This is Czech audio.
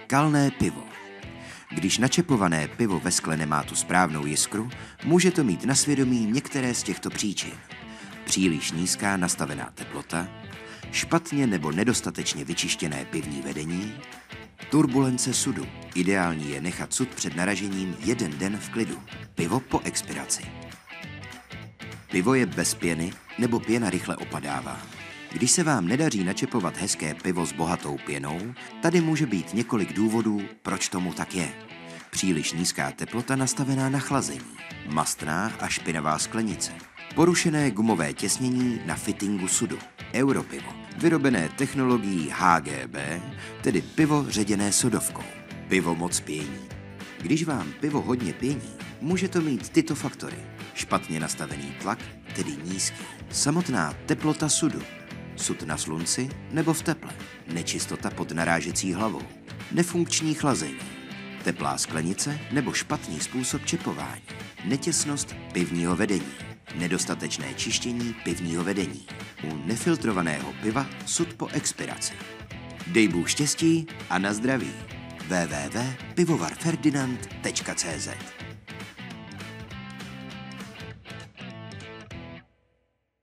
Kalné pivo. Když načepované pivo ve skle nemá tu správnou jiskru, může to mít na svědomí některé z těchto příčin. Příliš nízká nastavená teplota, špatně nebo nedostatečně vyčištěné pivní vedení, turbulence sudu. Ideální je nechat sud před naražením 1 den v klidu. Pivo po expiraci. Pivo je bez pěny nebo pěna rychle opadává. Když se vám nedaří načepovat hezké pivo s bohatou pěnou, tady může být několik důvodů, proč tomu tak je. Příliš nízká teplota nastavená na chlazení, mastná a špinavá sklenice, porušené gumové těsnění na fittingu sudu, europivo, vyrobené technologií HGB, tedy pivo ředěné sodovkou, pivo moc pění. Když vám pivo hodně pění, může to mít tyto faktory. Špatně nastavený tlak, tedy nízký, samotná teplota sudu, sud na slunci nebo v teple, nečistota pod narážecí hlavou, nefunkční chlazení, teplá sklenice nebo špatný způsob čepování, netěsnost pivního vedení, nedostatečné čištění pivního vedení, u nefiltrovaného piva sud po expiraci. Dej Bůh štěstí a na zdraví. www.pivovarferdinand.cz